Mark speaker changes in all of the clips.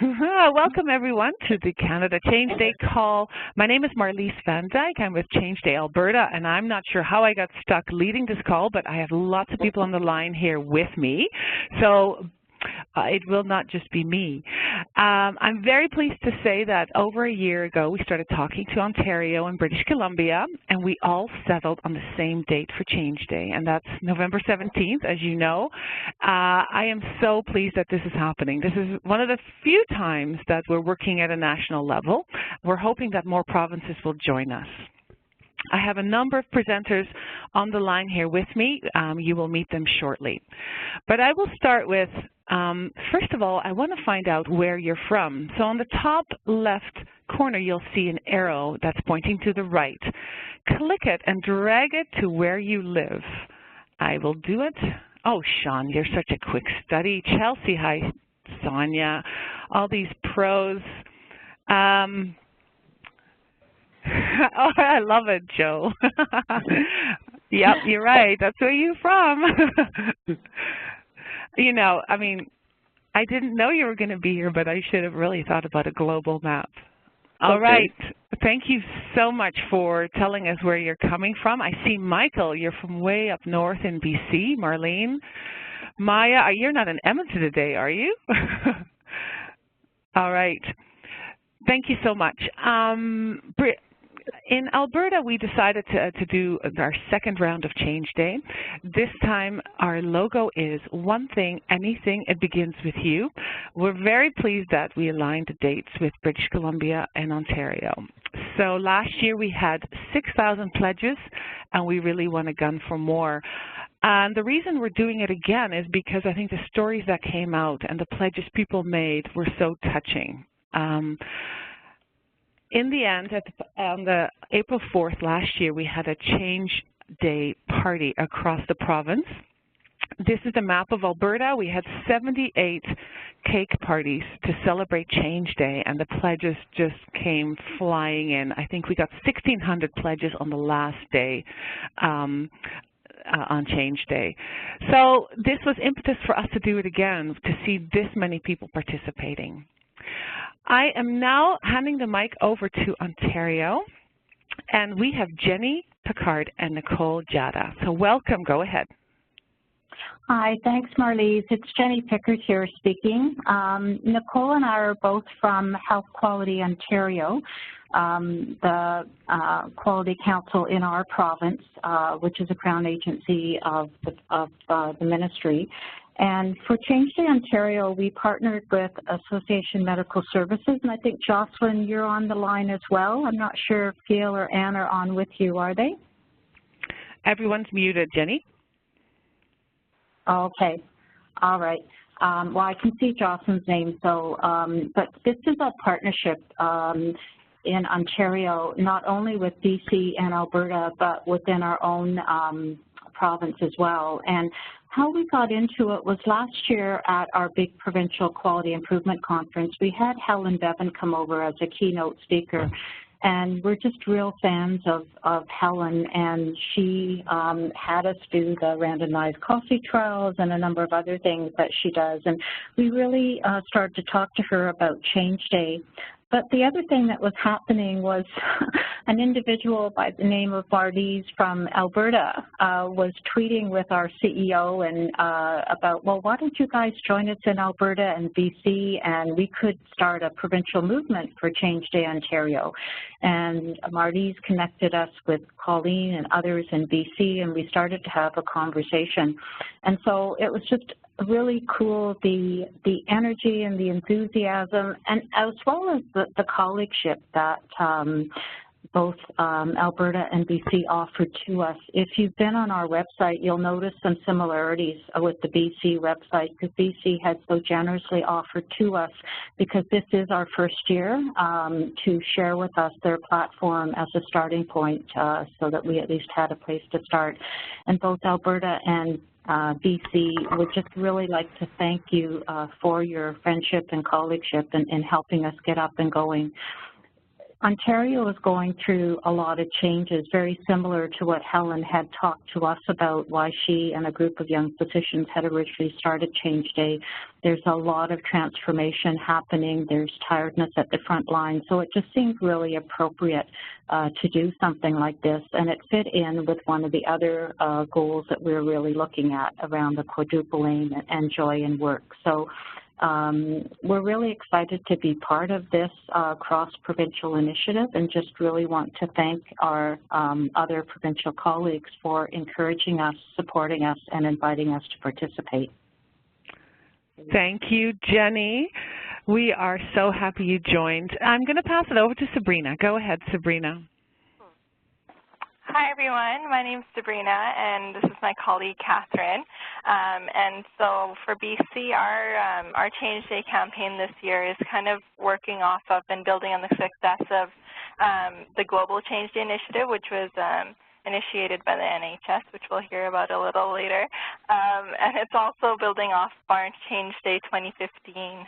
Speaker 1: Welcome, everyone, to the Canada Change Day call. My name is Marlise Van Dyke. I'm with Change Day Alberta, and I'm not sure how I got stuck leading this call, but I have lots of people on the line here with me. So it will not just be me. I'm very pleased to say that over a year ago, we started talking to Ontario and British Columbia, and we all settled on the same date for Change Day, and that's November 17th, as you know. I am so pleased that this is happening. This is one of the few times that we're working at a national level. We're hoping that more provinces will join us. I have a number of presenters on the line here with me. You will meet them shortly. But I will start with, first of all, I want to find out where you're from. So on the top left corner, you'll see an arrow that's pointing to the right. Click it and drag it to where you live. I will do it. Oh, Sean, you're such a quick study. Chelsea, hi, Sonia, all these pros. Oh, I love it, Joe. Yep, you're right. That's where you're from. You know, I mean, I didn't know you were going to be here, but I should have really thought about a global map. All right. Thank you so much for telling us where you're coming from. I see Michael, you're from way up north in BC. Marlene. Maya, you're not in Edmonton today, are you? All right. Thank you so much. In Alberta, we decided to do our second round of Change Day. This time, our logo is One Thing, Anything, It Begins With You. We're very pleased that we aligned the dates with British Columbia and Ontario. So last year, we had 6,000 pledges, and we really want to gun for more. And the reason we're doing it again is because I think the stories that came out and the pledges people made were so touching. In the end, on the April 4th last year, we had a Change Day party across the province. This is the map of Alberta. We had 78 cake parties to celebrate Change Day, and the pledges just came flying in. I think we got 1,600 pledges on the last day on Change Day. So this was impetus for us to do it again, to see this many people participating. I am now handing the mic over to Ontario, and we have Jenny Picard and Nicole Jada. So welcome, go ahead.
Speaker 2: Hi, thanks Marlise. It's Jenny Pickard here speaking. Nicole and I are both from Health Quality Ontario, the Quality Council in our province, which is a Crown agency of the ministry. And for Change Day Ontario, we partnered with Association Medical Services, and I think, Jocelyn, you're on the line as well. I'm not sure if Gail or Anne are on with you, are they?
Speaker 1: Everyone's muted, Jenny.
Speaker 2: Okay. All right. Well, I can see Jocelyn's name, so, but this is a partnership in Ontario, not only with BC and Alberta, but within our own province as well. And how we got into it was last year at our big provincial quality improvement conference. We had Helen Bevan come over as a keynote speaker, and we're just real fans of Helen, and she had us do the randomized coffee trials and a number of other things that she does. And we really started to talk to her about Change Day. But the other thing that was happening was an individual by the name of Marlise from Alberta was tweeting with our CEO and about, well, why don't you guys join us in Alberta and BC, and we could start a provincial movement for Change Day Ontario. And Marlise connected us with Colleen and others in BC, and we started to have a conversation. And so it was just really cool, the energy and the enthusiasm, and as well as the colleagueship that both Alberta and BC offered to us. If you've been on our website, you'll notice some similarities with the BC website, because BC had so generously offered to us, because this is our first year, to share with us their platform as a starting point, so that we at least had a place to start. And both Alberta and BC would just really like to thank you for your friendship and colleagueship and helping us get up and going. Ontario is going through a lot of changes, very similar to what Helen had talked to us about, why she and a group of young physicians had originally started Change Day. There's a lot of transformation happening. There's tiredness at the front line. So it just seemed really appropriate to do something like this. And it fit in with one of the other goals that we're really looking at around the quadruple aim and joy in work. So we're really excited to be part of this cross-provincial initiative and just really want to thank our other provincial colleagues for encouraging us, supporting us, and inviting us to participate.
Speaker 1: Thank you, Jenny. We are so happy you joined. I'm going to pass it over to Sabrina. Go ahead, Sabrina.
Speaker 3: Hi, everyone. My name is Sabrina, and this is my colleague, Catherine. And so for BC, our Change Day campaign this year is kind of working off of and building on the success of the Global Change Day initiative, which was initiated by the NHS, which we'll hear about a little later. And it's also building off our Change Day 2015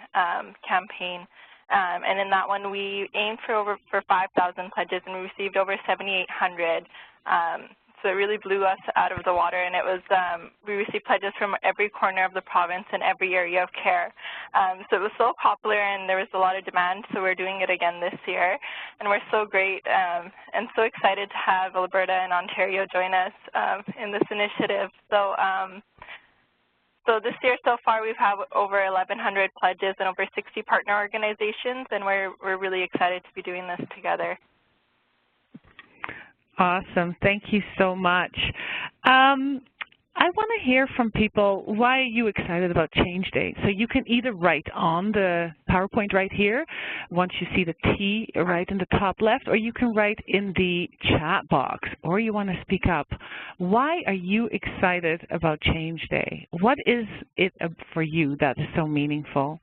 Speaker 3: campaign. And in that one, we aimed for 5,000 pledges, and we received over 7,800. So it really blew us out of the water, and it was we received pledges from every corner of the province and every area of care. So it was so popular, and there was a lot of demand, so we're doing it again this year. And we're so great and so excited to have Alberta and Ontario join us in this initiative. So this year so far we've had over 1,100 pledges and over 60 partner organizations, and we're really excited to be doing this together.
Speaker 1: Awesome. Thank you so much. I want to hear from people, why are you excited about Change Day? So you can either write on the PowerPoint right here, once you see the T right in the top left, or you can write in the chat box, or you want to speak up. Why are you excited about Change Day? What is it for you that is so meaningful?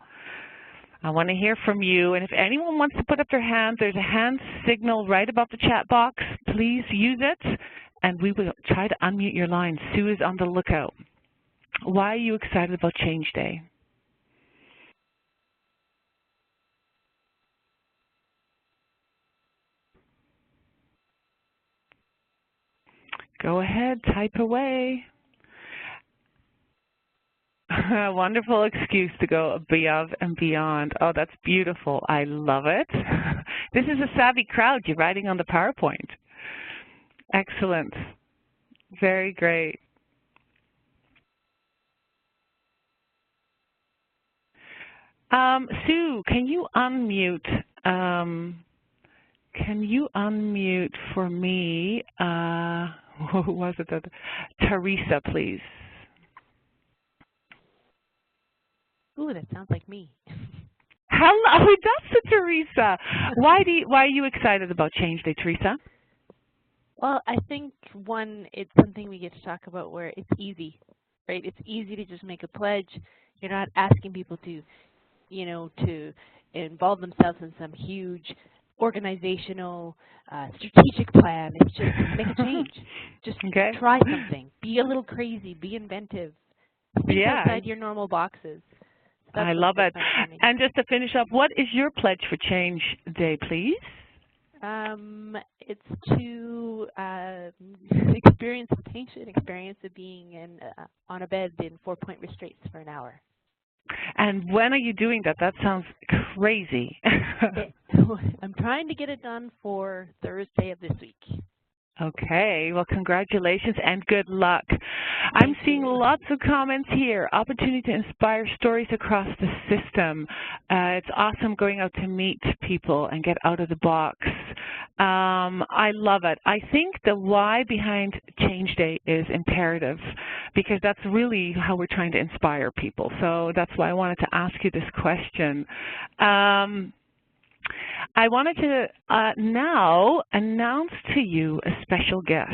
Speaker 1: I want to hear from you, and if anyone wants to put up their hand, there's a hand signal right above the chat box. Please use it, and we will try to unmute your line. Sue is on the lookout. Why are you excited about Change Day? Go ahead, type away. A wonderful excuse to go above and beyond. Oh, that's beautiful. I love it. This is a savvy crowd. You're writing on the PowerPoint. Excellent. Very great. Sue, can you unmute? Can you unmute for me? Who was it? Teresa, please.
Speaker 4: Ooh, that sounds like me.
Speaker 1: Hello, that's Teresa. Why are you excited about Change Day, Teresa?
Speaker 4: Well, I think, one, it's something we get to talk about where it's easy, right? It's easy to just make a pledge. You're not asking people to, to involve themselves in some huge organizational, strategic plan. It's just make a change. Just try something. Be a little crazy. Be inventive. Think outside your normal boxes.
Speaker 1: I love it. And just to finish up, what is your pledge for Change Day, please?
Speaker 4: It's to experience the patient experience of being on a bed in 4-point restraints for an hour.
Speaker 1: And when are you doing that? That sounds crazy.
Speaker 4: I'm trying to get it done for Thursday of this week.
Speaker 1: Okay, well, congratulations and good luck. I'm seeing lots of comments here. Opportunity to inspire stories across the system. It's awesome going out to meet people and get out of the box. I love it. I think the why behind Change Day is imperative because that's really how we're trying to inspire people. So that's why I wanted to ask you this question. I wanted to now announce to you a special guest.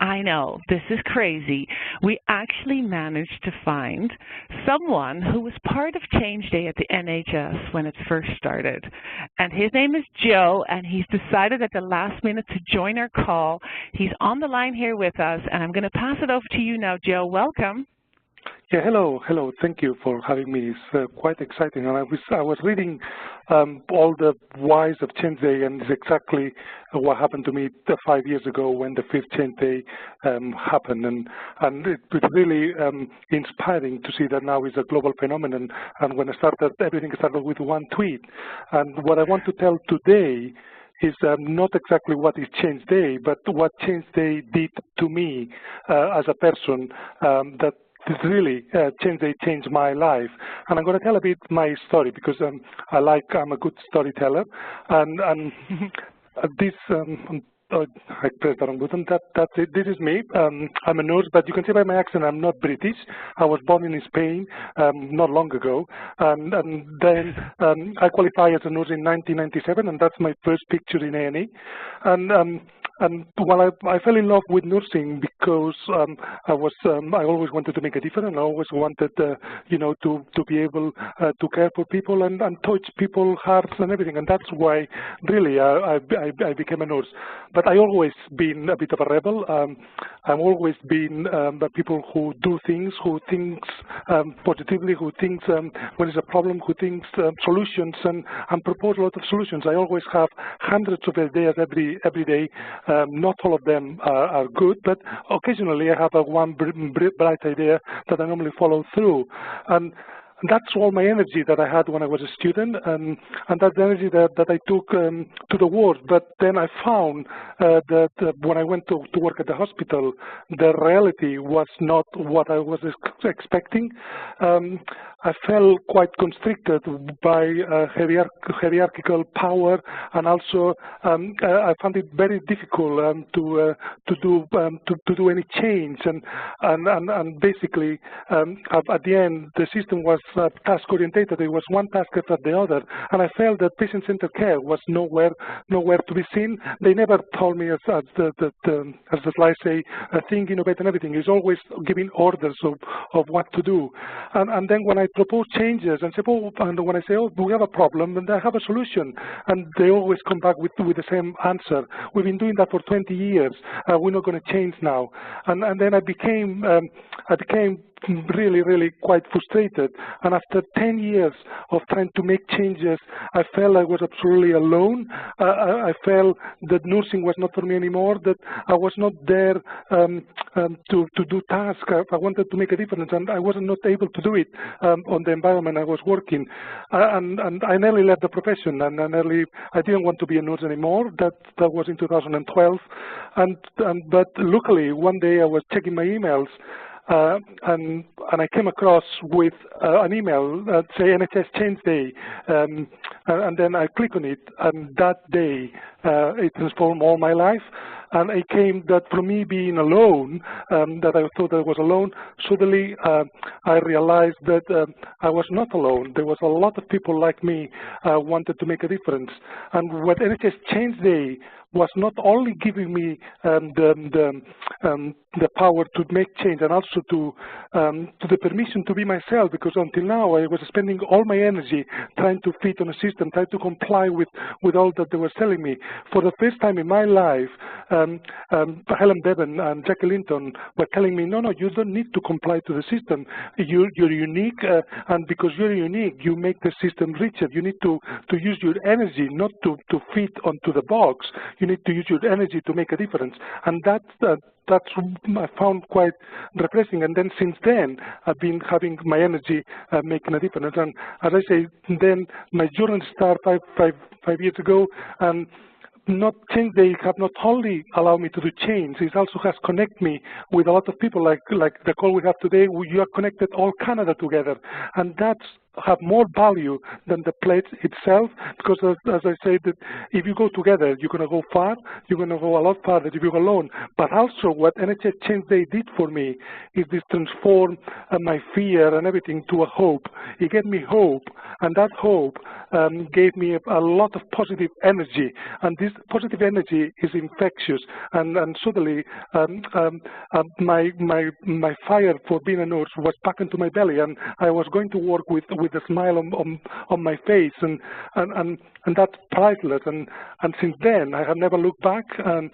Speaker 1: I know, this is crazy. We actually managed to find someone who was part of Change Day at the NHS when it first started. And his name is Joe, and he's decided at the last minute to join our call. He's on the line here with us, and I'm going to pass it over to you now, Joe. Welcome.
Speaker 5: Yeah, hello. Thank you for having me. It's quite exciting. And I was reading all the whys of Change Day, and it's exactly what happened to me 5 years ago when the fifth Change Day happened. And it's really inspiring to see that now it's a global phenomenon. And when everything started with one tweet. And what I want to tell today is not exactly what is Change Day, but what Change Day did to me as a person that really Change Day changed my life. And I'm going to tell a bit my story because I'm a good storyteller. And this, I pressed the wrong button. That's it. This is me. I'm a nurse, but you can see by my accent I'm not British. I was born in Spain not long ago, and then I qualified as a nurse in 1997, and that's my first picture in A&E. And well, I fell in love with nursing because I always wanted to make a difference. I always wanted, to be able to care for people and touch people's hearts and everything. And that's why, really, I became a nurse. But I always been a bit of a rebel. I've always been the people who do things, who thinks positively, who thinks when there's a problem, who thinks solutions and propose a lot of solutions. I always have hundreds of ideas every day. Not all of them are good, but occasionally I have one bright idea that I normally follow through. And that's all my energy that I had when I was a student, and that's the energy that I took to the world. But then I found that when I went to work at the hospital, the reality was not what I was expecting. I felt quite constricted by hierarchical power, and also I found it very difficult to do any change. And basically, at the end, the system was task orientated. It was one task after the other, and I felt that patient-centered care was nowhere to be seen. They never told me, as the slides say, think, innovate, and everything. It's always giving orders of what to do. And then when I propose changes and say, and when I say, we have a problem, and I have a solution, and they always come back with the same answer. We've been doing that for 20 years. We're not going to change now. And then I became really quite frustrated. And after 10 years of trying to make changes, I felt I was absolutely alone. I felt that nursing was not for me anymore, that I was not there to do tasks. I wanted to make a difference, and I wasn't not able to do it on the environment I was working. And I nearly left the profession, and I didn't want to be a nurse anymore. That was in 2012. But luckily, one day I was checking my emails, and I came across with an email that say NHS Change Day, and then I click on it, and that day it transformed all my life. And it came that from me being alone, that I thought I was alone, suddenly I realized that I was not alone. There was a lot of people like me wanted to make a difference. And what NHS Change Day was not only giving me the power to make change, and also to the permission to be myself, because until now I was spending all my energy trying to fit on a system, trying to comply with all that they were telling me. For the first time in my life, Helen Bevan and Jackie Linton were telling me, no, you don't need to comply to the system. You're unique, and because you're unique, you make the system richer. You need to use your energy not to fit onto the box. You need to use your energy to make a difference. And that's I found quite refreshing. And then since then, I've been having my energy making a difference. And as I say, then my journey started five years ago, and not Change Day have not only allowed me to do change, it also has connected me with a lot of people like the call we have today. You are connected all Canada together, and that's have more value than the pledge itself, because as I said, that if you go together, you're going to go far, you're going to go a lot farther if you go alone. But also what NHS Change Day did for me is this transform my fear and everything to a hope. It gave me hope, and that hope gave me a lot of positive energy, and this positive energy is infectious. And suddenly, my fire for being a nurse was back into my belly, and I was going to work with a smile on my face, and that's priceless. And since then, I have never looked back, and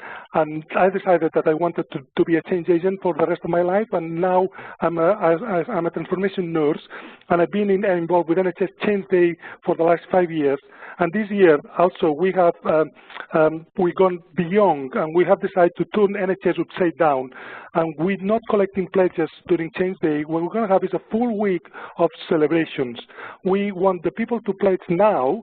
Speaker 5: I decided that I wanted to be a change agent for the rest of my life. And now I'm a transformation nurse, and I've been involved with NHS Change Day for the last 5 years. And this year also we have we've gone beyond, and we have decided to turn NHS upside down. And we're not collecting pledges during Change Day. What we're going to have is a full week of celebrations. We want the people to pledge now,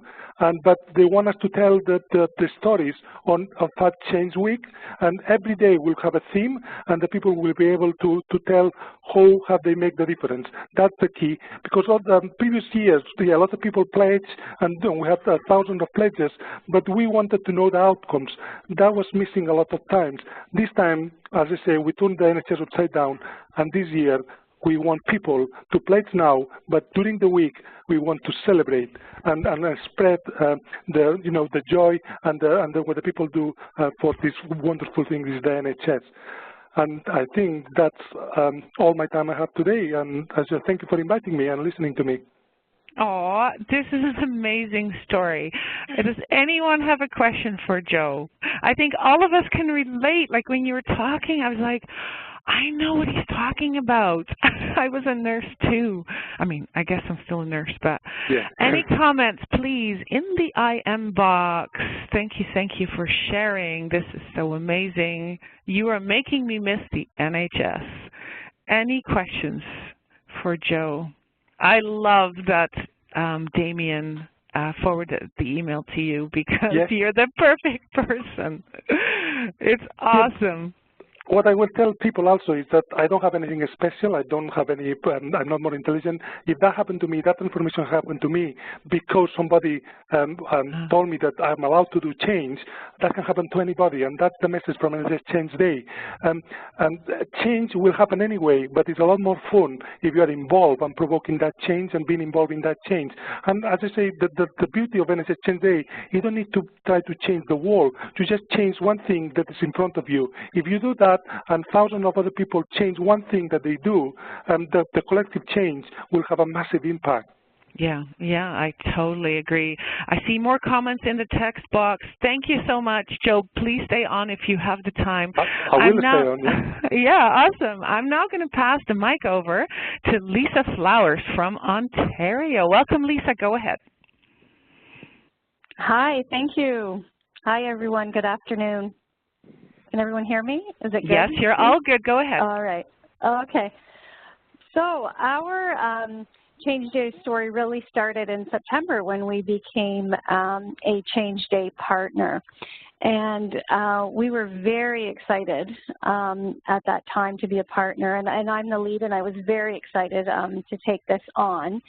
Speaker 5: but they want us to tell the stories of that Change Week. And every day we'll have a theme, and the people will be able to tell how have they made the difference. That's the key, because of the previous years, a lot of people pledge, and we had thousands of pledges, but we wanted to know the outcomes. That was missing a lot of times. This time, as I say, we turned the NHS upside down, and this year we want people to pledge now, but during the week we want to celebrate and spread the joy and what the people do for this wonderful thing is the NHS. And I think that's all my time I have today. And I just thank you for inviting me and listening to me.
Speaker 1: Oh, this is an amazing story. Does anyone have a question for Joe? I think all of us can relate. Like when you were talking, I was like, I know what he's talking about. I was a nurse too. I mean, I guess I'm still a nurse, but yeah. Any comments, please, in the IM box. Thank you for sharing. This is so amazing. You are making me miss the NHS. Any questions for Joe? I love that Damien forwarded the email to you, because yes, you're the perfect person. It's awesome.
Speaker 5: What I will tell people also is that I don't have anything special. I don't have any, I'm not more intelligent. If that happened to me, that information happened to me because somebody told me that I'm allowed to do change, that can happen to anybody. And that's the message from NHS Change Day. And change will happen anyway, but it's a lot more fun if you are involved and provoking that change and being involved in that change. And as I say, the beauty of NHS Change Day, you don't need to try to change the world. You just change one thing that is in front of you. If you do that, and thousands of other people change one thing that they do, the collective change will have a massive impact.
Speaker 1: Yeah, I totally agree. I see more comments in the text box. Thank you so much, Joe. Please stay on if you have the time.
Speaker 5: I will stay on, yeah.
Speaker 1: Yeah, awesome. I'm now going to pass the mic over to Lisa Flowers from Ontario. Welcome, Lisa. Go ahead.
Speaker 6: Hi, thank you. Hi, everyone. Good afternoon. Can everyone hear me? Is it good?
Speaker 1: Yes, you're all good. Go ahead.
Speaker 6: All right. Okay. So our Change Day story really started in September when we became a Change Day partner. And we were very excited at that time to be a partner. And I'm the lead, and I was very excited to take this on.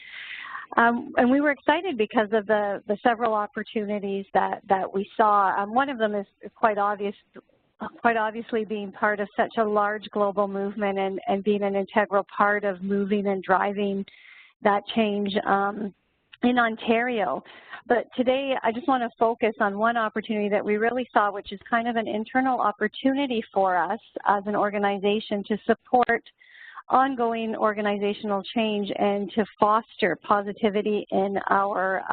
Speaker 6: And we were excited because of the several opportunities that we saw. One of them is quite obviously being part of such a large global movement and being an integral part of moving and driving that change in Ontario. But today I just want to focus on one opportunity that we really saw, which is kind of an internal opportunity for us as an organization to support ongoing organizational change and to foster positivity in our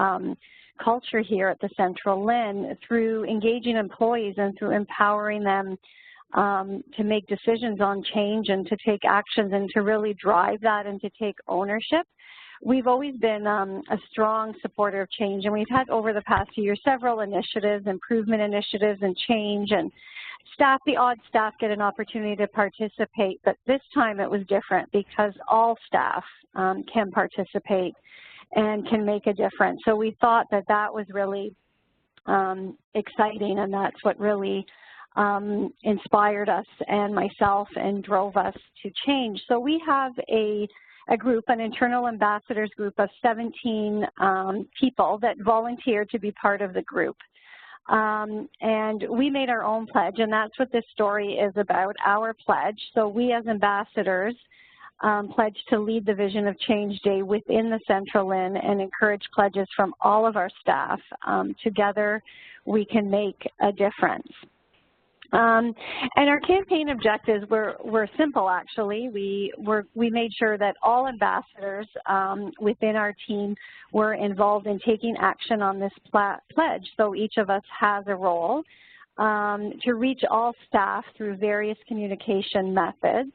Speaker 6: culture here at the Central LHIN through engaging employees and through empowering them to make decisions on change and to take actions and to really drive that and to take ownership. We've always been a strong supporter of change, and we've had over the past few years several initiatives, improvement initiatives and change, and the odd staff get an opportunity to participate, but this time it was different because all staff can participate and can make a difference. So we thought that was really exciting, and that's what really inspired us and myself and drove us to change. So we have a group, an internal ambassadors group of 17 people that volunteer to be part of the group. And we made our own pledge, and that's what this story is about, our pledge. So we as ambassadors pledge to lead the vision of Change Day within the Central LHIN and encourage pledges from all of our staff. Together, we can make a difference. And our campaign objectives were simple, actually. We made sure that all ambassadors within our team were involved in taking action on this pledge, so each of us has a role, to reach all staff through various communication methods,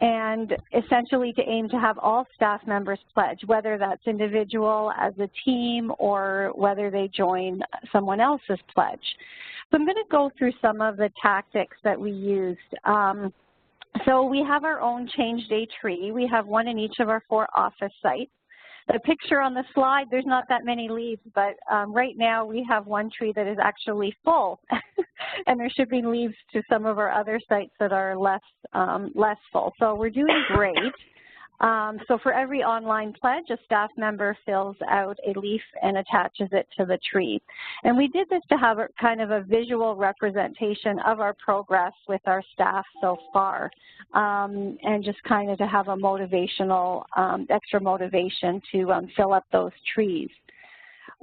Speaker 6: and essentially to aim to have all staff members pledge, whether that's individual as a team or whether they join someone else's pledge. So I'm going to go through some of the tactics that we used. So we have our own Change Day tree. We have one in each of our 4 office sites. The picture on the slide, there's not that many leaves, but right now we have one tree that is actually full, and they're shipping leaves to some of our other sites that are less full. So we're doing great. So for every online pledge, a staff member fills out a leaf and attaches it to the tree. And we did this to have a kind of a visual representation of our progress with our staff so far, and just kind of to have a motivational, extra motivation to fill up those trees.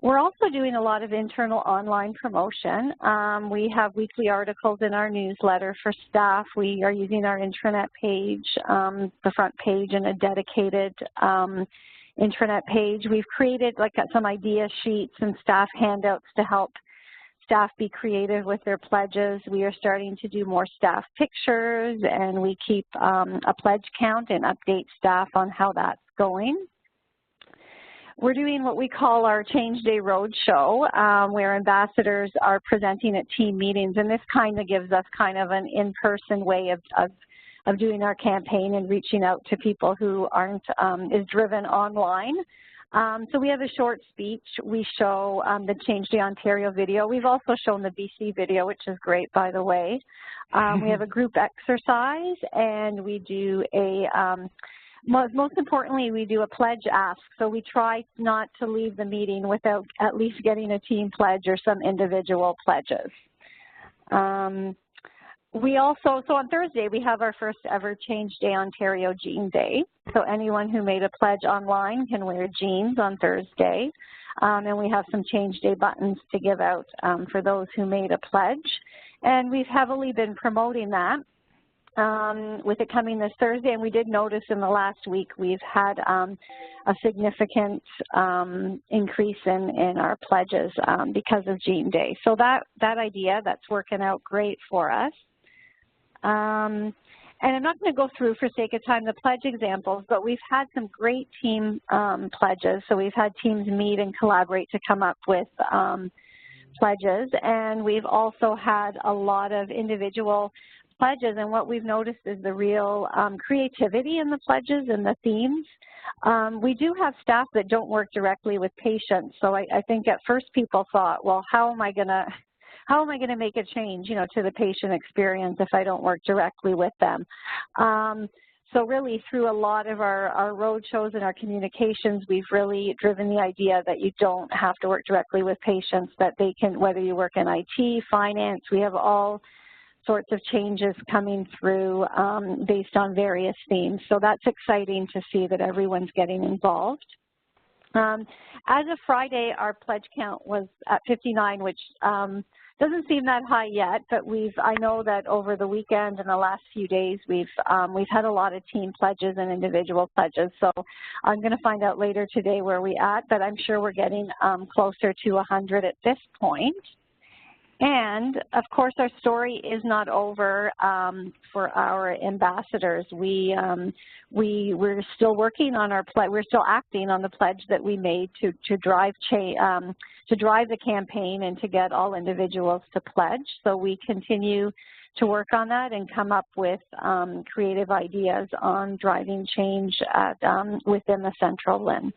Speaker 6: We're also doing a lot of internal online promotion. We have weekly articles in our newsletter for staff. We are using our intranet page, the front page, and a dedicated intranet page. We've created some idea sheets and staff handouts to help staff be creative with their pledges. We are starting to do more staff pictures, and we keep a pledge count and update staff on how that's going. We're doing what we call our Change Day Roadshow, where ambassadors are presenting at team meetings, and this kind of gives us kind of an in-person way of doing our campaign and reaching out to people who aren't as driven online. So we have a short speech. We show the Change Day Ontario video. We've also shown the BC video, which is great, by the way. We have a group exercise, and we do a most importantly, we do a pledge ask. So we try not to leave the meeting without at least getting a team pledge or some individual pledges. We also, so on Thursday, we have our first ever Change Day Ontario Jean Day. So anyone who made a pledge online can wear jeans on Thursday. And we have some Change Day buttons to give out for those who made a pledge. And we've heavily been promoting that. With it coming this Thursday, and we did notice in the last week we've had a significant increase in our pledges because of Jean Day. So that idea, that's working out great for us. And I'm not going to go through, for sake of time, the pledge examples, but we've had some great team pledges. So we've had teams meet and collaborate to come up with pledges, and we've also had a lot of individual pledges, and what we've noticed is the real creativity in the pledges and the themes. We do have staff that don't work directly with patients, so I think at first people thought, well, how am I going to make a change, to the patient experience if I don't work directly with them? So really, through a lot of our road shows and our communications, we've really driven the idea that you don't have to work directly with patients, that they can, whether you work in IT, finance, we have all sorts of changes coming through based on various themes. So that's exciting to see that everyone's getting involved. As of Friday, our pledge count was at 59, which doesn't seem that high yet, but I know that over the weekend and the last few days, we've had a lot of team pledges and individual pledges. So I'm going to find out later today where we're at, but I'm sure we're getting closer to 100 at this point. And, of course, our story is not over for our ambassadors. We're still working on our pledge. We're still acting on the pledge that we made to drive the campaign and to get all individuals to pledge. So we continue to work on that and come up with creative ideas on driving change within the Central LHIN.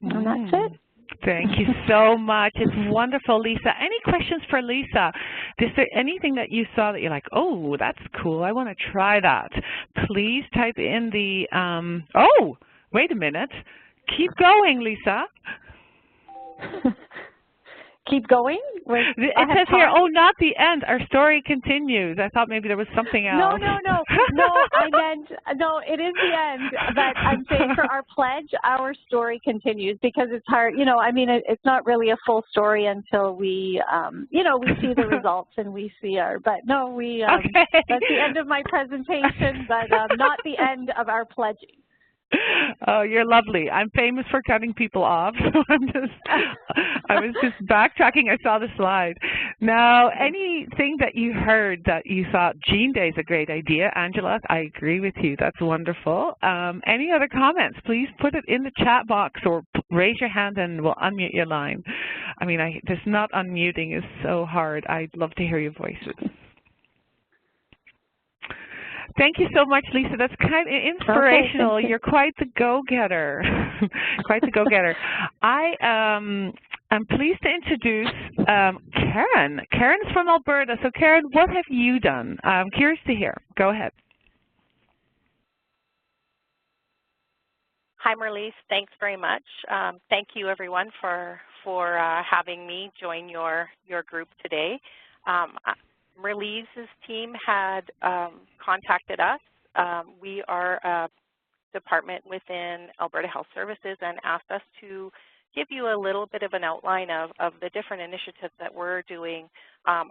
Speaker 6: And that's it.
Speaker 1: Thank you so much. It's wonderful, Lisa. Any questions for Lisa? Is there anything that you saw that you're like, oh, that's cool, I want to try that? Please type in the, oh, wait a minute. Keep going, Lisa.
Speaker 6: keep going?
Speaker 1: It says here, oh, not the end. Our story continues. I thought maybe there was something else.
Speaker 6: No, I meant, no, it is the end, but I'm saying for our pledge, our story continues because it's hard, you know, I mean, it's not really a full story until we, you know, we see the results and we see but no,
Speaker 1: okay.
Speaker 6: That's the end of my presentation, but not the end of our pledging.
Speaker 1: Oh, you're lovely. I'm famous for cutting people off, so I was just backtracking. I saw the slide. Now, anything that you heard that you thought Gene Day is a great idea? Angela, I agree with you. That's wonderful. Any other comments? Please put it in the chat box or raise your hand and we'll unmute your line. I mean, this not unmuting is so hard. I'd love to hear your voices. Thank you so much, Lisa. That's kind of inspirational. Okay, you're quite the go-getter. Quite the go-getter. I am pleased to introduce Karen. Karen's from Alberta. So, Karen, what have you done? I'm curious to hear. Go ahead.
Speaker 7: Hi, Marlise. Thanks very much. Thank you, everyone, for having me join your group today. Marlise's team had contacted us. We are a department within Alberta Health Services and asked us to give you a little bit of an outline of the different initiatives that we're doing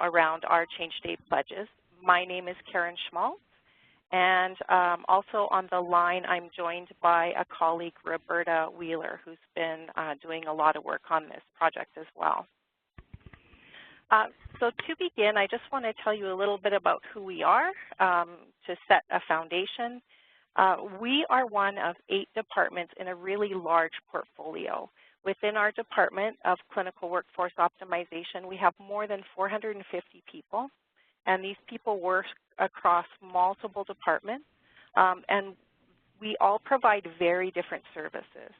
Speaker 7: around our Change Day pledges. My name is Karen Schmaltz, and also on the line I'm joined by a colleague, Roberta Wheeler, who's been doing a lot of work on this project as well. So to begin, I just want to tell you a little bit about who we are to set a foundation. We are one of 8 departments in a really large portfolio. Within our Department of Clinical Workforce Optimization, we have more than 450 people, and these people work across multiple departments, and we all provide very different services.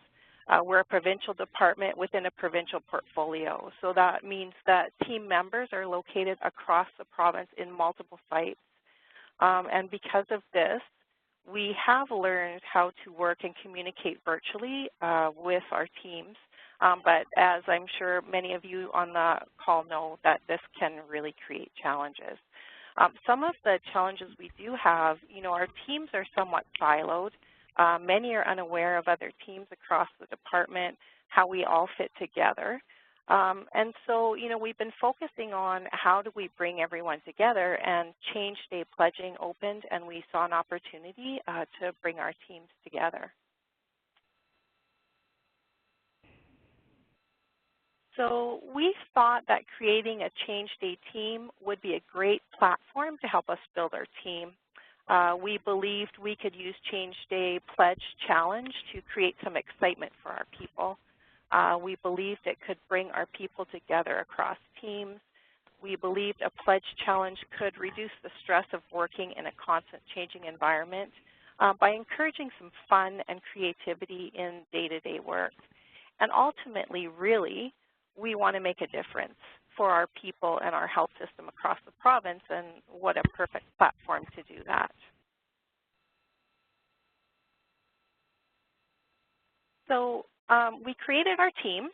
Speaker 7: We're a provincial department within a provincial portfolio, so that means that team members are located across the province in multiple sites. And because of this, we have learned how to work and communicate virtually with our teams, but as I'm sure many of you on the call know, that this can really create challenges. Some of the challenges we do have, you know, our teams are somewhat siloed. Many are unaware of other teams across the department, how we all fit together. And so, you know, we've been focusing on how do we bring everyone together, and Change Day pledging opened, and we saw an opportunity to bring our teams together. So we thought that creating a Change Day team would be a great platform to help us build our team. We believed we could use Change Day Pledge Challenge to create some excitement for our people. We believed it could bring our people together across teams. We believed a pledge challenge could reduce the stress of working in a constant changing environment by encouraging some fun and creativity in day-to-day work. And ultimately, really, we want to make a difference for our people and our health system across the province, and what a perfect platform to do that. So we created our team,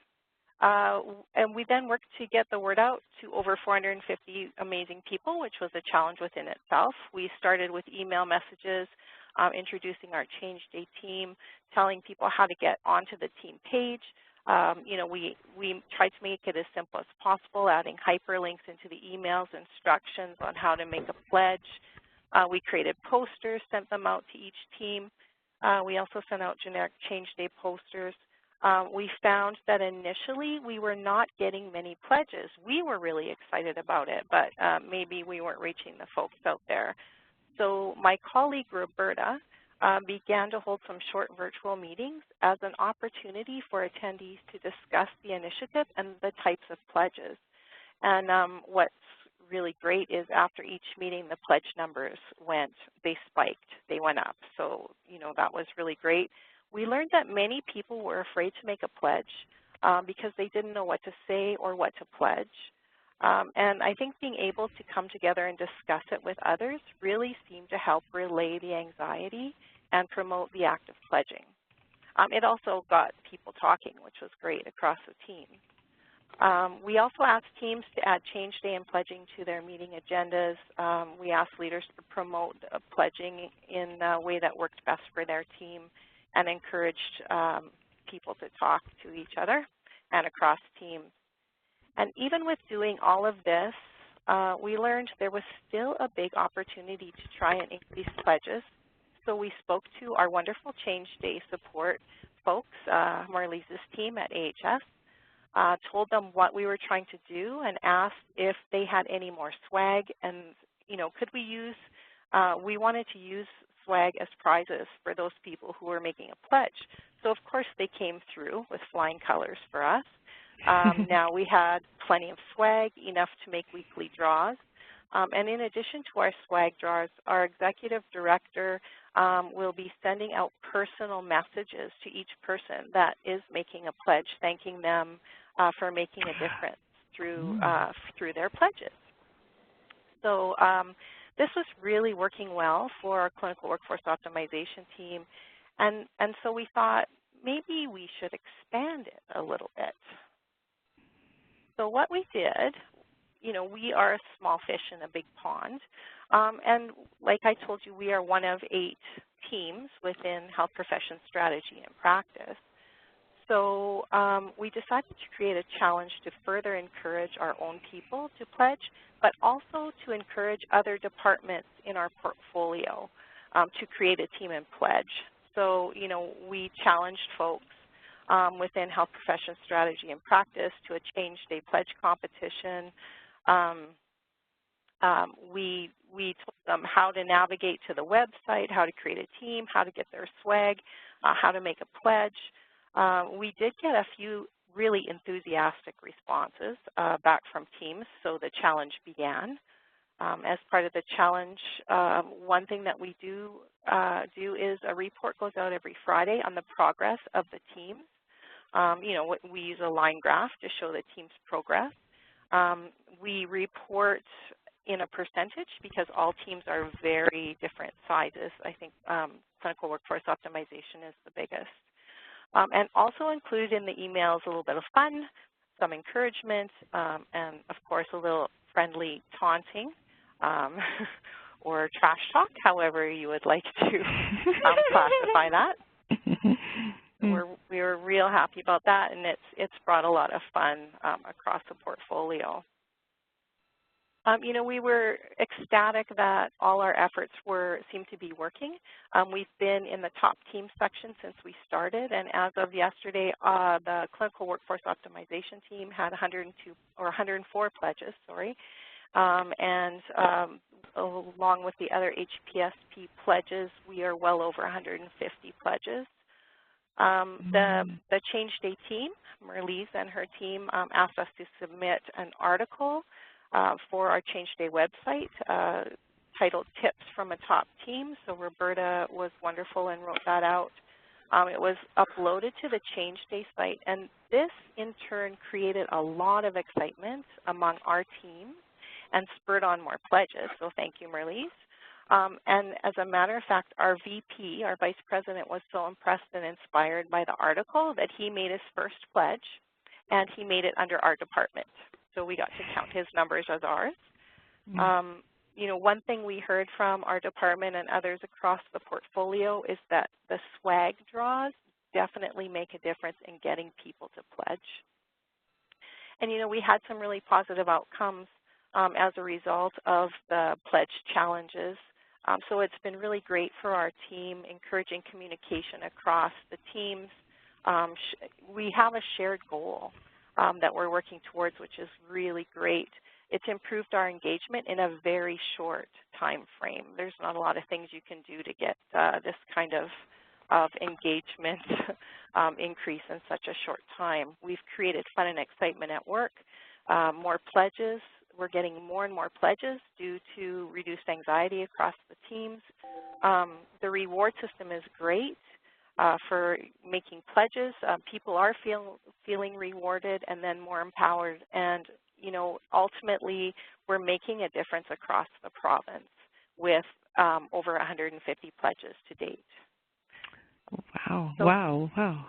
Speaker 7: and we then worked to get the word out to over 450 amazing people, which was a challenge within itself. We started with email messages, introducing our Change Day team, telling people how to get onto the team page. You know, we tried to make it as simple as possible, adding hyperlinks into the emails, instructions on how to make a pledge. We created posters, sent them out to each team. We also sent out generic Change Day posters. We found that initially we were not getting many pledges. We were really excited about it, but maybe we weren't reaching the folks out there. So my colleague Roberta began to hold some short virtual meetings as an opportunity for attendees to discuss the initiative and the types of pledges. And what's really great is after each meeting, the pledge numbers they spiked, they went up. So, you know, that was really great. We learned that many people were afraid to make a pledge because they didn't know what to say or what to pledge. And I think being able to come together and discuss it with others really seemed to help relay the anxiety and promote the act of pledging. It also got people talking, which was great across the team. We also asked teams to add Change Day and pledging to their meeting agendas. We asked leaders to promote pledging in a way that worked best for their team and encouraged people to talk to each other and across teams. And even with doing all of this, we learned there was still a big opportunity to try and increase pledges. So we spoke to our wonderful Change Day support folks, Marlise's team at AHS, told them what we were trying to do and asked if they had any more swag and, could we use, we wanted to use swag as prizes for those people who were making a pledge. So of course they came through with flying colors for us. Now we had plenty of swag, enough to make weekly draws. And in addition to our swag draws, our executive director will be sending out personal messages to each person that is making a pledge, thanking them for making a difference through their pledges. So this was really working well for our clinical workforce optimization team. And so we thought maybe we should expand it a little bit. So what we did, we are a small fish in a big pond. And like I told you, we are one of 8 teams within health profession strategy and practice. So we decided to create a challenge to further encourage our own people to pledge, but also to encourage other departments in our portfolio to create a team and pledge. So, we challenged folks within health profession strategy and practice to a Change Day pledge competition. We told them how to navigate to the website, how to create a team, how to get their swag, how to make a pledge. We did get a few really enthusiastic responses back from teams, so the challenge began. As part of the challenge, one thing that we do is a report goes out every Friday on the progress of the teams. We use a line graph to show the team's progress. We report in a percentage because all teams are very different sizes. I think clinical workforce optimization is the biggest. And also included in the email is a little bit of fun, some encouragement, and of course a little friendly taunting or trash talk, however you would like to classify that. We were real happy about that, and it's brought a lot of fun across the portfolio. We were ecstatic that all our efforts seemed to be working. We've been in the top team section since we started, and as of yesterday, the clinical workforce optimization team had 104 pledges, and along with the other HPSP pledges, we are well over 150 pledges. The Change Day team, Marlise and her team, asked us to submit an article for our Change Day website titled Tips from a Top Team. So Roberta was wonderful and wrote that out. It was uploaded to the Change Day site, and this in turn created a lot of excitement among our team and spurred on more pledges. So thank you, Marlise. And as a matter of fact, our VP, our Vice President, was so impressed and inspired by the article that he made his first pledge, and he made it under our department. So we got to count his numbers as ours. One thing we heard from our department and others across the portfolio is that the swag draws definitely make a difference in getting people to pledge. And, we had some really positive outcomes as a result of the pledge challenges. So it's been really great for our team, encouraging communication across the teams. We have a shared goal that we're working towards, which is really great. It's improved our engagement in a very short time frame. There's not a lot of things you can do to get this kind of engagement increase in such a short time. We've created fun and excitement at work, more pledges. We're getting more and more pledges due to reduced anxiety across the teams. The reward system is great for making pledges. People are feeling rewarded and then more empowered. And, ultimately, we're making a difference across the province with over 150 pledges to date.
Speaker 1: Wow,
Speaker 7: so,
Speaker 1: wow.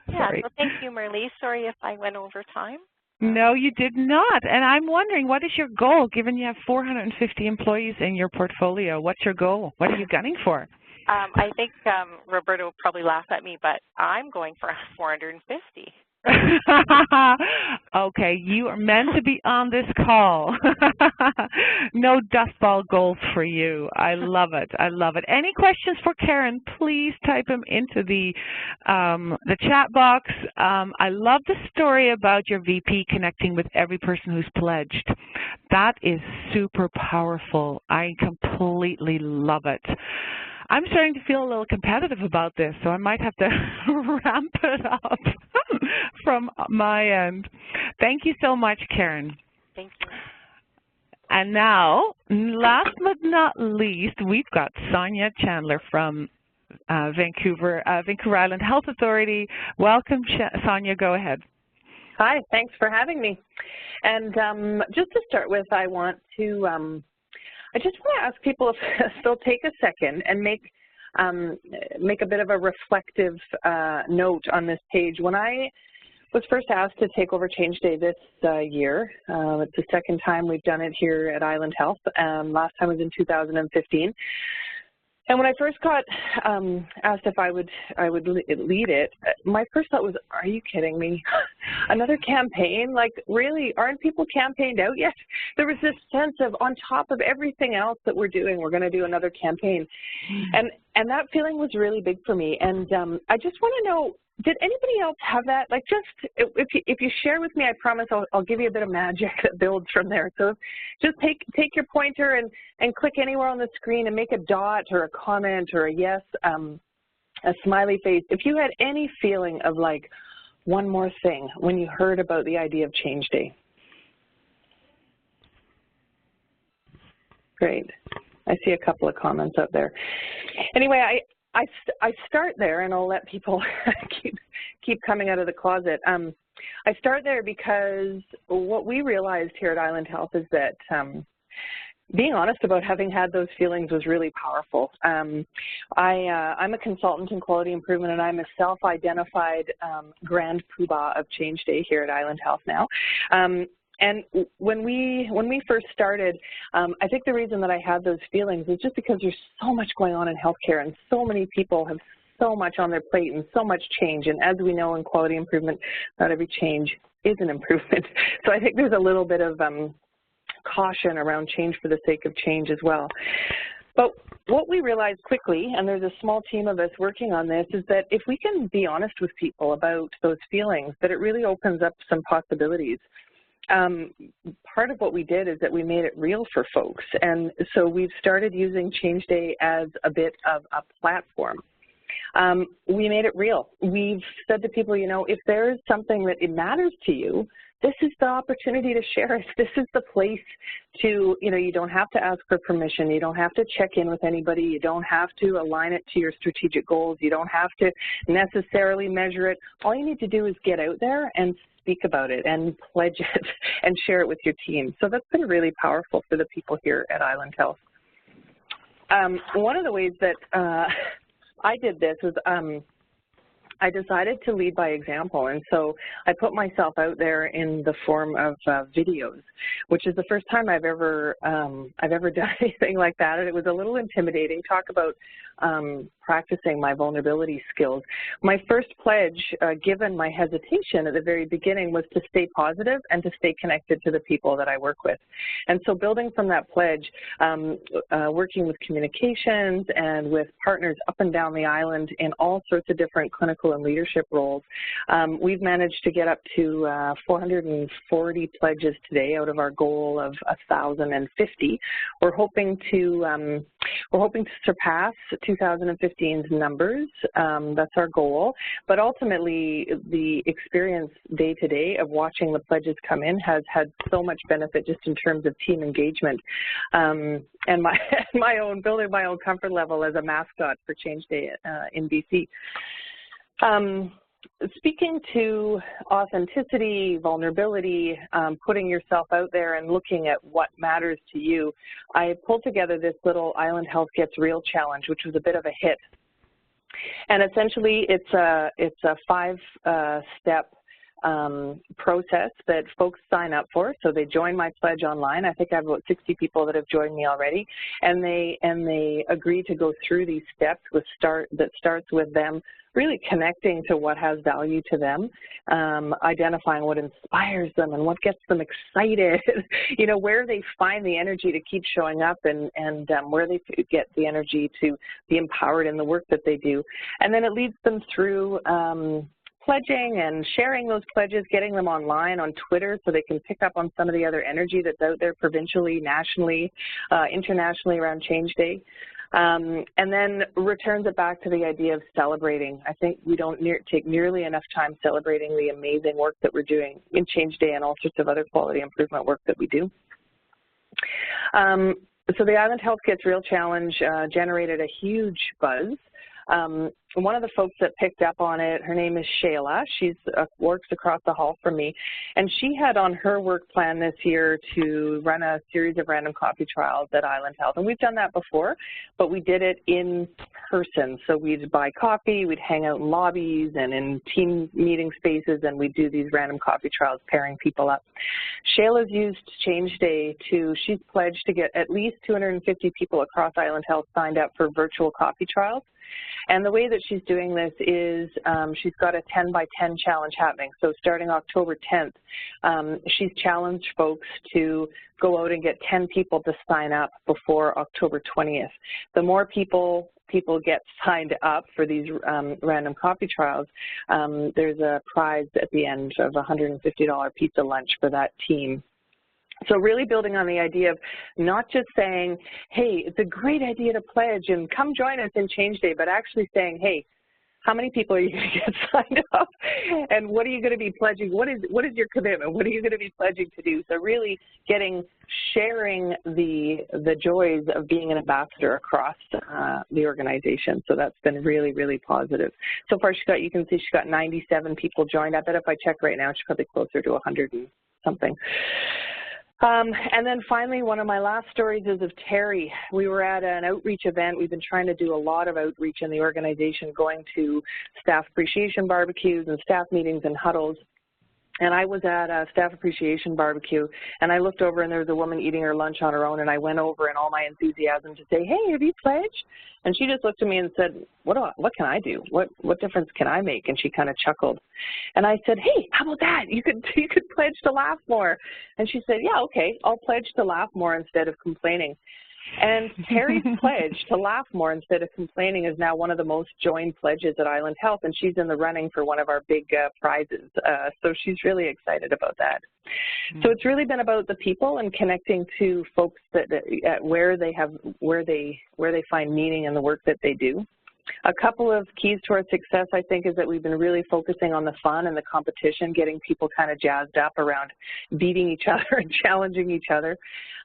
Speaker 7: Yeah, so thank you, Marlise. Sorry if I went over time.
Speaker 1: No, you did not. And I'm wondering, what is your goal, given you have 450 employees in your portfolio? What's your goal? What are you gunning for?
Speaker 7: I think Roberta will probably laugh at me, but I'm going for 450.
Speaker 1: Okay, you are meant to be on this call. No dustball goals for you. I love it. I love it. Any questions for Karen, please type them into the chat box. I love the story about your VP connecting with every person who's pledged. That is super powerful. I completely love it. I'm starting to feel a little competitive about this, so I might have to ramp it up from my end. Thank you so much, Karen.
Speaker 7: Thank you.
Speaker 1: And now, last but not least, we've got Sonia Chandler from Vancouver Island Health Authority. Welcome, Sonia. Go ahead.
Speaker 8: Hi, thanks for having me. And just to start with, I just want to ask people if they'll take a second and make a bit of a reflective note on this page. When I was first asked to take over Change Day this year, it's the second time we've done it here at Island Health. Last time was in 2015. And when I first got asked if I would lead it, my first thought was, are you kidding me? Another campaign? Like, really, aren't people campaigned out yet? There was this sense of, on top of everything else that we're doing, we're going to do another campaign. And that feeling was really big for me. And I just want to know, did anybody else have that? Like, just if you share with me, I promise I'll give you a bit of magic that builds from there. So just take your pointer and click anywhere on the screen and make a dot or a comment or a yes, a smiley face. If you had any feeling of like one more thing when you heard about the idea of Change Day. Great. I see a couple of comments out there. Anyway, I start there, and I'll let people keep coming out of the closet. I start there because what we realized here at Island Health is that being honest about having had those feelings was really powerful. I'm a consultant in quality improvement, and I'm a self-identified grand poobah of Change Day here at Island Health now. And when we first started, I think the reason that I had those feelings is just because there's so much going on in healthcare, and so many people have so much on their plate and so much change. And as we know in quality improvement, not every change is an improvement. So I think there's a little bit of caution around change for the sake of change as well. But what we realized quickly, and there's a small team of us working on this, is that if we can be honest with people about those feelings, that it really opens up some possibilities. Part of what we did is that we made it real for folks, and so we've started using Change Day as a bit of a platform. We made it real. We've said to people, you know, if there's something that it matters to you, this is the opportunity to share it. This is the place to, you know, you don't have to ask for permission. You don't have to check in with anybody. You don't have to align it to your strategic goals. You don't have to necessarily measure it. All you need to do is get out there and speak about it and pledge it and share it with your team. So that's been really powerful for the people here at Island Health. One of the ways that I did this was I decided to lead by example, and so I put myself out there in the form of videos, which is the first time I've ever done anything like that, and it was a little intimidating. Talk about practicing my vulnerability skills. My first pledge, given my hesitation at the very beginning, was to stay positive and to stay connected to the people that I work with. And so building from that pledge, working with communications and with partners up and down the island in all sorts of different clinical and leadership roles, we've managed to get up to 440 pledges today out of our goal of 1,050. We're hoping to surpass 2015's numbers. That's our goal. But ultimately, the experience day to day of watching the pledges come in has had so much benefit just in terms of team engagement and building my own comfort level as a mascot for Change Day in BC. Speaking to authenticity, vulnerability, putting yourself out there and looking at what matters to you, I pulled together this little Island Health Gets Real challenge, which was a bit of a hit. And essentially, it's a 5-step process that folks sign up for. So they join my pledge online. I think I have about 60 people that have joined me already, and they agree to go through these steps that starts with them really connecting to what has value to them, identifying what inspires them and what gets them excited, you know, where they find the energy to keep showing up, and where they get the energy to be empowered in the work that they do. And then it leads them through pledging and sharing those pledges, getting them online on Twitter so they can pick up on some of the other energy that's out there provincially, nationally, internationally around Change Day. And then returns it back to the idea of celebrating. I think we don't take nearly enough time celebrating the amazing work that we're doing in Change Day and all sorts of other quality improvement work that we do. So the Island Health Gets Real Challenge generated a huge buzz. One of the folks that picked up on it, her name is Shayla. She works across the hall from me, and she had on her work plan this year to run a series of random coffee trials at Island Health. And we've done that before, but we did it in person. So we'd buy coffee, we'd hang out in lobbies and in team meeting spaces, and we'd do these random coffee trials, pairing people up. Shayla's used Change Day she's pledged to get at least 250 people across Island Health signed up for virtual coffee trials. And the way that she's doing this is she's got a 10 by 10 challenge happening. So starting October 10th, she's challenged folks to go out and get 10 people to sign up before October 20th. The more people get signed up for these random coffee trials, there's a prize at the end of a $150 pizza lunch for that team. So really building on the idea of not just saying, hey, it's a great idea to pledge and come join us in Change Day, but actually saying, hey, how many people are you going to get signed up, and what are you going to be pledging? What is your commitment? What are you going to be pledging to do? So really sharing the joys of being an ambassador across the organization. So that's been really, really positive. So far, you can see she's got 97 people joined. I bet if I check right now, she's probably closer to 100 and something. And then finally, one of my last stories is of Terry. We were at an outreach event. We've been trying to do a lot of outreach in the organization, going to staff appreciation barbecues and staff meetings and huddles. And I was at a staff appreciation barbecue, and I looked over, and there was a woman eating her lunch on her own, and I went over in all my enthusiasm to say, hey, have you pledged? And she just looked at me and said, what can I do? What difference can I make? And she kind of chuckled. And I said, hey, how about that? You could pledge to laugh more. And she said, yeah, okay, I'll pledge to laugh more instead of complaining. And Terry's pledge to laugh more instead of complaining is now one of the most joined pledges at Island Health, and she's in the running for one of our big prizes. So she's really excited about that. So it's really been about the people and connecting to folks where they find meaning in the work that they do. A couple of keys to our success, I think, is that we've been really focusing on the fun and the competition, getting people kind of jazzed up around beating each other and challenging each other.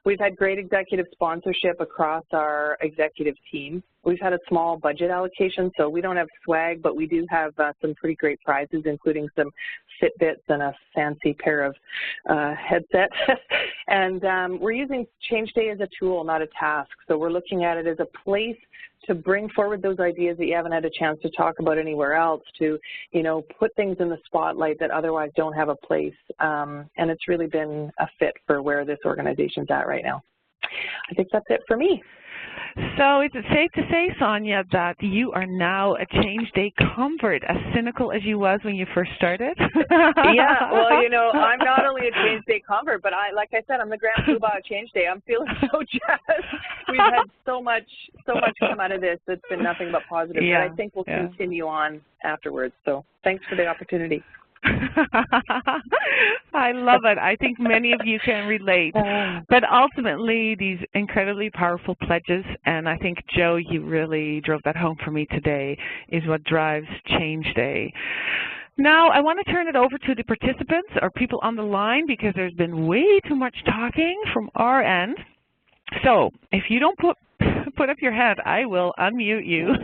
Speaker 8: We've had great executive sponsorship across our executive team. We've had a small budget allocation, so we don't have swag, but we do have some pretty great prizes, including some Fitbits and a fancy pair of headsets. And we're using Change Day as a tool, not a task. So we're looking at it as a place to bring forward those ideas that you haven't had a chance to talk about anywhere else, to, put things in the spotlight that otherwise don't have a place. And it's really been a fit for where this organization's at right now. I think that's it for me.
Speaker 1: So is it safe to say, Sonia, that you are now a Change Day convert, as cynical as you was when you first started?
Speaker 8: Yeah, well, I'm not only a Change Day convert, but like I said, I'm the grand poobah of Change Day. I'm feeling so jazzed. We've had so much come out of this that's been nothing but positive. Yeah, but I think we'll continue on afterwards. So thanks for the opportunity.
Speaker 1: I love it. I think many of you can relate. But ultimately, these incredibly powerful pledges, and I think, Joe, you really drove that home for me today, is what drives Change Day. Now, I want to turn it over to the participants or people on the line, because there's been way too much talking from our end. So if you don't put up your hand, I will unmute you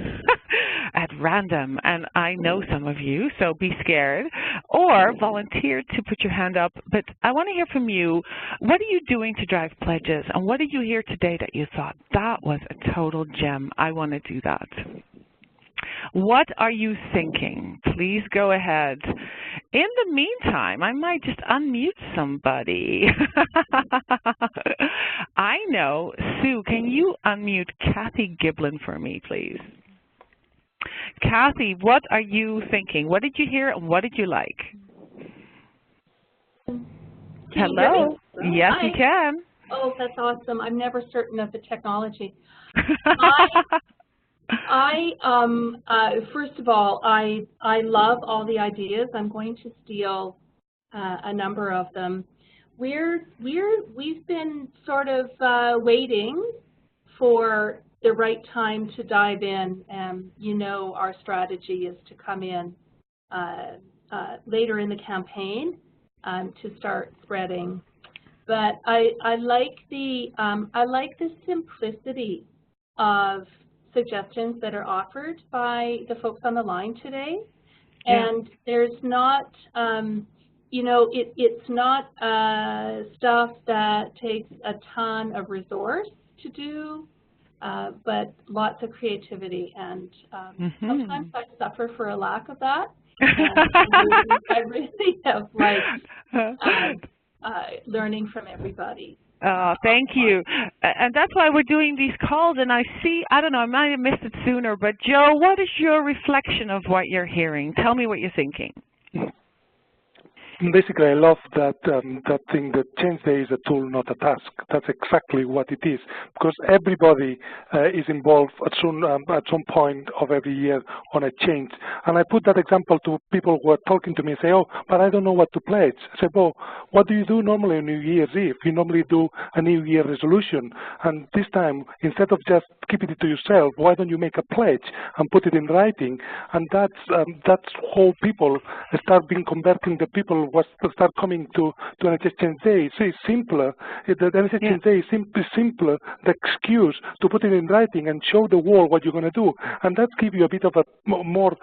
Speaker 1: at random, and I know some of you, so be scared, or volunteer to put your hand up. But I want to hear from you. What are you doing to drive pledges, and what did you hear today that you thought, that was a total gem, I want to do that? What are you thinking? Please go ahead. In the meantime, I might just unmute somebody. I know. Sue, can you unmute Kathy Giblin for me, please? Kathy, what are you thinking? What did you hear and what did you like? Hello. Yes,
Speaker 9: Hi.
Speaker 1: you can.
Speaker 9: Oh, that's awesome. I'm never certain of the technology. First of all, I love all the ideas. I'm going to steal a number of them. We've been sort of waiting for the right time to dive in. You know, our strategy is to come in later in the campaign to start spreading. But I like the simplicity of suggestions that are offered by the folks on the line today, and there's not, you know, it's not stuff that takes a ton of resource to do, but lots of creativity, and sometimes I suffer for a lack of that. And I really have liked learning from everybody.
Speaker 1: Thank you. And that's why we're doing these calls. And I see, I don't know, I might have missed it sooner, but Joe, what is your reflection of what you're hearing? Tell me what you're thinking.
Speaker 5: Basically, I love that that thing that Change Day is a tool, not a task. That's exactly what it is, because everybody is involved at some point of every year on a change. And I put that example to people who are talking to me and say, oh, but I don't know what to pledge. I say, well, what do you do normally on New Year's Eve? You normally do a New Year resolution. And this time, instead of just keeping it to yourself, why don't you make a pledge and put it in writing? And that's how people start converting the people who start coming to NHS Change Day. So it's simpler. The NHS Change Day is simpler the excuse to put it in writing and show the world what you're going to do. And that gives you a bit of a more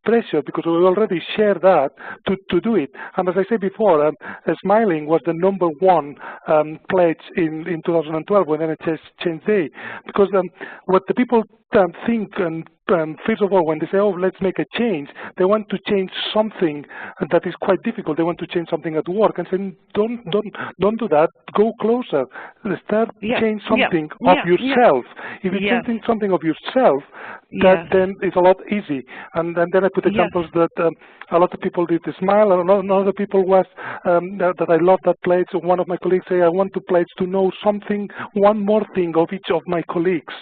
Speaker 5: pressure, because we already share that to do it. And as I said before, smiling was the #1 pledge in 2012 when NHS Change Day, because what the people think, and first of all, when they say, oh, let's make a change, they want to change something that is quite difficult. They want to change something at work, and say, don't do that. Go closer. Start change something of yourself. If you change something of yourself, that then is a lot easy. And then I put examples that a lot of people did smile, and another people was that I love that pledge. One of my colleagues say, I want to pledge to know something, one more thing of each of my colleagues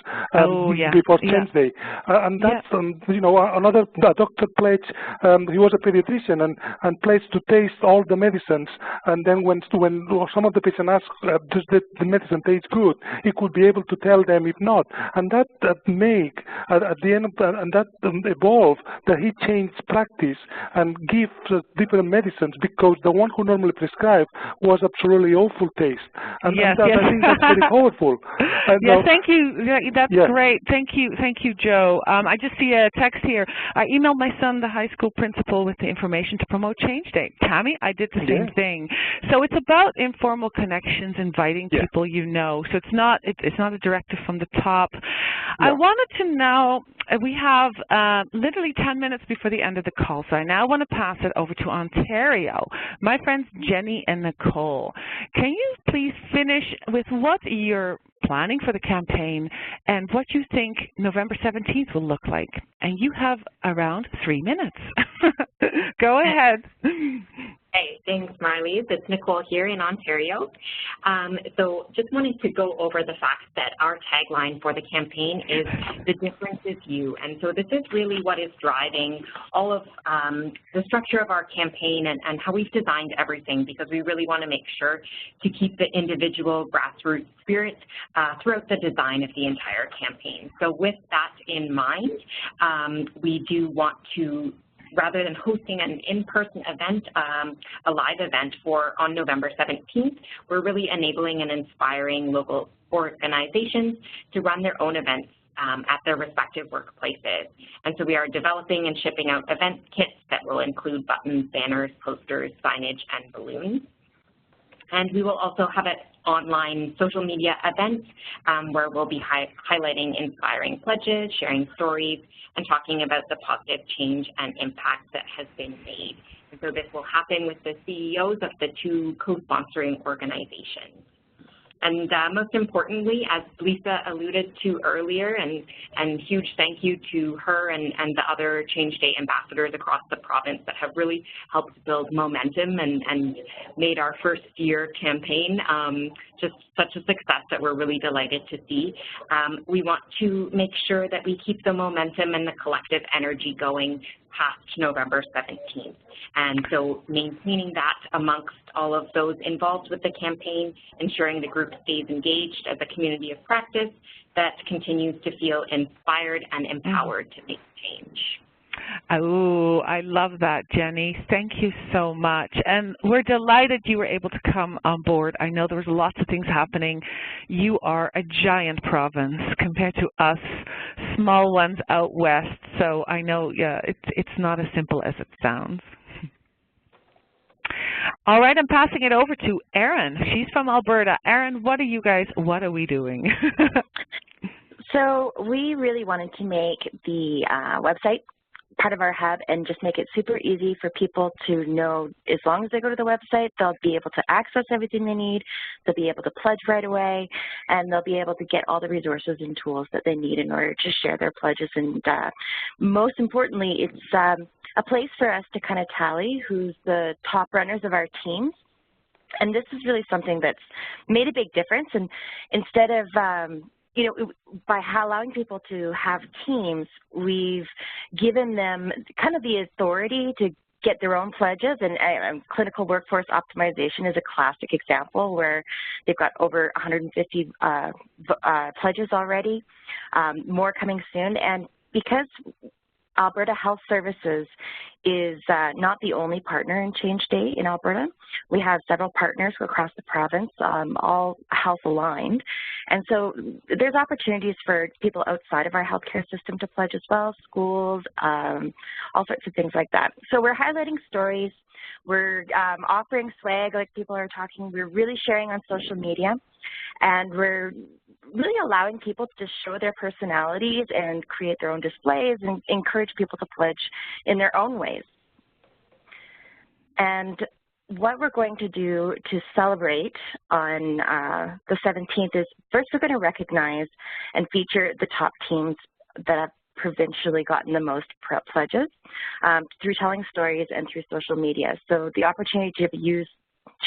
Speaker 5: before Change Day. And that's, you know, another doctor pledge. He was a pediatrician and pledged to taste all the medicines. And then when some of the patients asked, does the medicine taste good, he could be able to tell them if not. And that make at the end of that, and that evolved that he changed practice and give different medicines, because the one who normally prescribed was absolutely awful taste. And, I think that's very powerful.
Speaker 1: Thank you. That's great. Thank you, Joe. I just see a text here. I emailed my son, the high school principal, with the information to promote Change Day. Tammy, I did the same thing. So it's about informal connections, inviting people you know. So it's not a directive from the top. I wanted to know, we have literally 10 minutes before the end of the call, so I now want to pass it over to Ontario. My friends Jenny and Nicole, can you please finish with what you're planning for the campaign and what you think November 17th will look like? And you have around 3 minutes. Go ahead.
Speaker 10: Hey, thanks, Marlies. It's Nicole here in Ontario. So just wanted to go over the fact that our tagline for the campaign is "The difference is you." And so this is really what is driving all of the structure of our campaign and how we've designed everything, because we really want to make sure to keep the individual grassroots spirit throughout the design of the entire campaign. So with that in mind, we do want to, rather than hosting an in-person event, a live event on November 17th, we're really enabling and inspiring local organizations to run their own events at their respective workplaces. And so we are developing and shipping out event kits that will include buttons, banners, posters, signage, and balloons. And we will also have an online social media event where we'll be highlighting inspiring pledges, sharing stories, and talking about the positive change and impact that has been made And so this will happen with the CEOs of the two co-sponsoring organizations. And most importantly, as Lisa alluded to earlier, and huge thank you to her and the other Change Day ambassadors across the province that have really helped build momentum and made our first year campaign just such a success that we're really delighted to see. We want to make sure that we keep the momentum and the collective energy going past November 17th. And so maintaining that amongst all of those involved with the campaign, ensuring the group stays engaged as a community of practice that continues to feel inspired and empowered to make change.
Speaker 1: Oh, I love that, Jenny. Thank you so much. And we're delighted you were able to come on board. I know there was lots of things happening. You are a giant province compared to us small ones out west. So I know, yeah, it's not as simple as it sounds. All right, I'm passing it over to Erin. She's from Alberta. Erin, what are we doing?
Speaker 11: So we really wanted to make the website part of our hub and just make it super easy for people to know as long as they go to the website, they'll be able to access everything they need, they'll be able to pledge right away, and they'll be able to get all the resources and tools that they need in order to share their pledges. And most importantly, it's a place for us to kind of tally who's the top runners of our teams. And this is really something that's made a big difference. And instead of by allowing people to have teams, we've given them kind of the authority to get their own pledges, and clinical workforce optimization is a classic example where they've got over 150 pledges already, more coming soon. And because Alberta Health Services is not the only partner in Change Day in Alberta. We have several partners across the province, all health aligned. And so there's opportunities for people outside of our healthcare system to pledge as well, schools, all sorts of things like that. So we're highlighting stories. We're offering swag like people are talking. We're really sharing on social media. And we're really allowing people to show their personalities and create their own displays and encourage people to pledge in their own ways. And what we're going to do to celebrate on the 17th is first we're going to recognize and feature the top teams that have provincially gotten the most pledges through telling stories and through social media. So the opportunity to use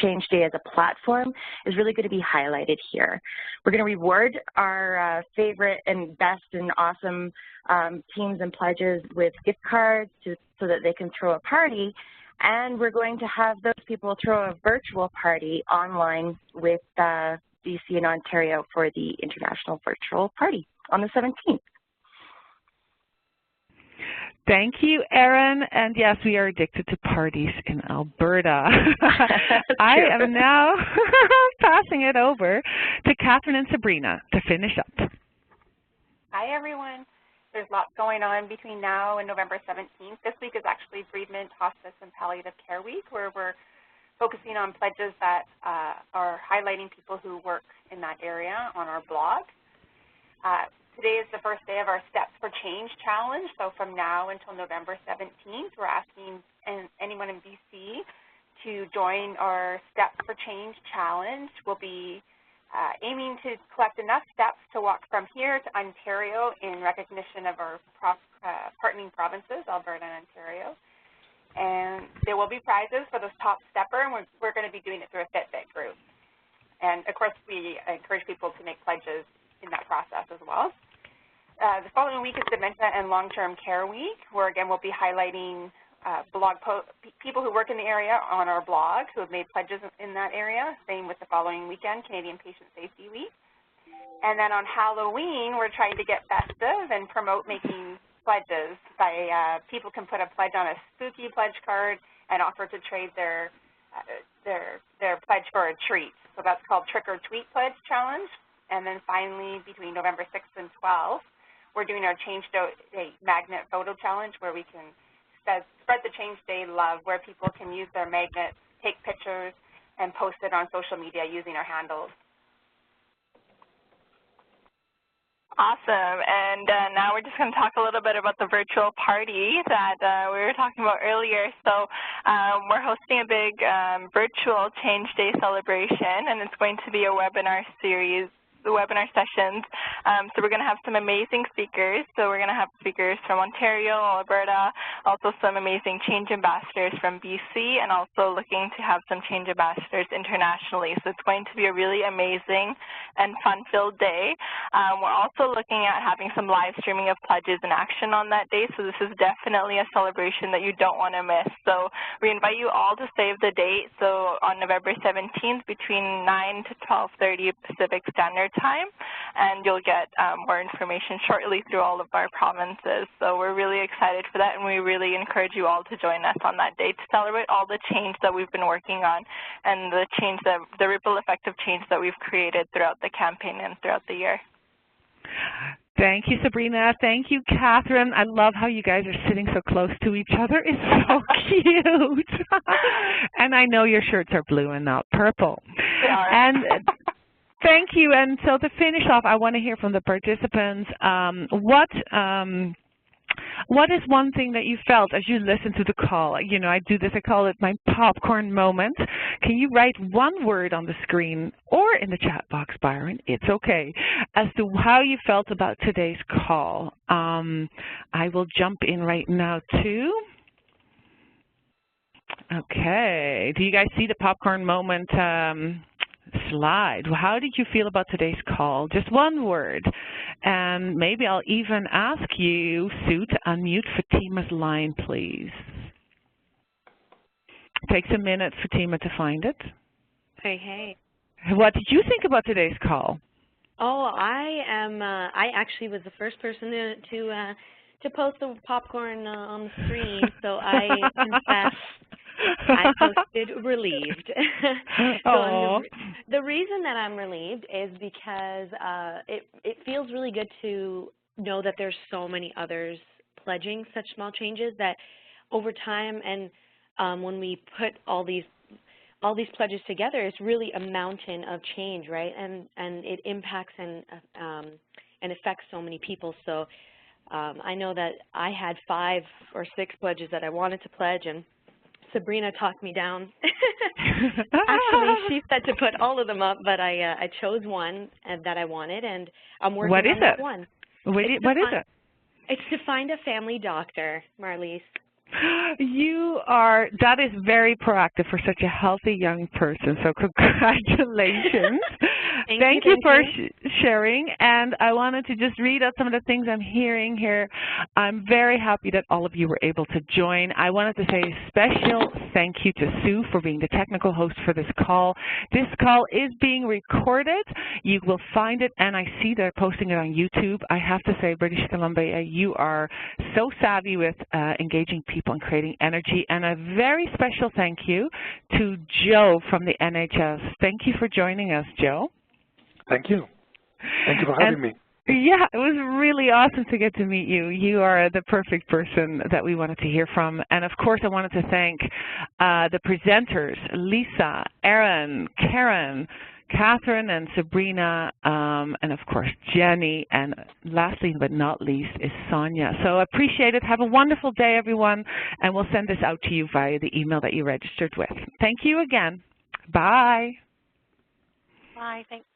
Speaker 11: Change Day as a platform is really going to be highlighted here. We're going to reward our favorite and best and awesome teams and pledges with gift cards so that they can throw a party, and we're going to have those people throw a virtual party online with BC and Ontario for the International Virtual Party on the 17th.
Speaker 1: Thank you, Erin. And yes, we are addicted to parties in Alberta. I am now passing it over to Catherine and Sabrina to finish up.
Speaker 12: Hi, everyone. There's lots going on between now and November 17th. This week is actually Bereavement, Hospice, and Palliative Care Week, where we're focusing on pledges that are highlighting people who work in that area on our blog. Today is the first day of our Steps for Change challenge. So from now until November 17th, we're asking anyone in BC to join our Steps for Change challenge. We'll be aiming to collect enough steps to walk from here to Ontario in recognition of our partnering provinces, Alberta and Ontario. And there will be prizes for the top stepper, and we're going to be doing it through a Fitbit group. And of course, we encourage people to make pledges in that process as well. The following week is Dementia and Long-Term Care Week, where again we'll be highlighting people who work in the area on our blog who have made pledges in that area. Same with the following weekend, Canadian Patient Safety Week. And then on Halloween, we're trying to get festive and promote making pledges by people can put a pledge on a spooky pledge card and offer to trade their pledge for a treat. So that's called Trick or Tweet Pledge Challenge. And then finally, between November 6th and 12th, we're doing our Change Day Magnet Photo Challenge, where we can spread the Change Day love, where people can use their magnets, take pictures, and post it on social media using our handles.
Speaker 3: Awesome. And now we're just going to talk a little bit about the virtual party that we were talking about earlier. So we're hosting a big virtual Change Day celebration, and it's going to be a webinar series, the webinar sessions. So we're going to have some amazing speakers. So we're going to have speakers from Ontario, Alberta, also some amazing change ambassadors from BC, and also looking to have some change ambassadors internationally. So it's going to be a really amazing and fun-filled day. We're also looking at having some live streaming of pledges in action on that day. So this is definitely a celebration that you don't want to miss. So we invite you all to save the date. So on November 17th between 9 to 12:30 Pacific Standard Time, and you'll get more information shortly through all of our provinces. So we're really excited for that, and we really encourage you all to join us on that day to celebrate all the change that we've been working on and the change that, the ripple effect of change that we've created throughout the campaign and throughout the year.
Speaker 1: Thank you, Sabrina. Thank you, Catherine. I love how you guys are sitting so close to each other. It's so cute. And I know your shirts are blue and not purple.
Speaker 3: They are.
Speaker 1: And thank you. And so to finish off, I want to hear from the participants. What is one thing that you felt as you listened to the call? You know, I do this, I call it my popcorn moment. Can you write one word on the screen or in the chat box, Byron? It's okay. As to how you felt about today's call. I will jump in right now too. Okay. Do you guys see the popcorn moment slide? How did you feel about today's call? Just one word. And maybe I'll even ask you, Sue, to unmute Fatima's line, please. Takes a minute, Fatima, to find it.
Speaker 13: Hey.
Speaker 1: What did you think about today's call?
Speaker 13: Oh, I actually was the first person to post the popcorn on the screen, so I confess I posted relieved. So the reason that I'm relieved is because it feels really good to know that there's so many others pledging such small changes that over time, and when we put all these pledges together, it's really a mountain of change, right? And it impacts and affects so many people. So I know that I had 5 or 6 pledges that I wanted to pledge, and Sabrina talked me down. Actually, she said to put all of them up, but I chose one that I wanted, and I'm working on that one.
Speaker 1: What is it?
Speaker 13: It's to find a family doctor, Marlise.
Speaker 1: That is very proactive for such a healthy young person, so congratulations. Thank you for sharing, and I wanted to just read out some of the things I'm hearing here. I'm very happy that all of you were able to join. I wanted to say a special thank you to Sue for being the technical host for this call. This call is being recorded. You will find it, and I see they're posting it on YouTube. I have to say, British Columbia, you are so savvy with engaging people and creating energy, and a very special thank you to Joe from the NHS. Thank you for joining us, Joe.
Speaker 5: Thank you. Thank you for having me.
Speaker 1: Yeah, it was really awesome to get to meet you. You are the perfect person that we wanted to hear from. And of course, I wanted to thank the presenters, Lisa, Erin, Karen, Catherine, and Sabrina, and of course Jenny, and lastly but not least is Sonia. So appreciate it. Have a wonderful day, everyone, and we'll send this out to you via the email that you registered with. Thank you again. Bye.
Speaker 7: Bye. Thanks.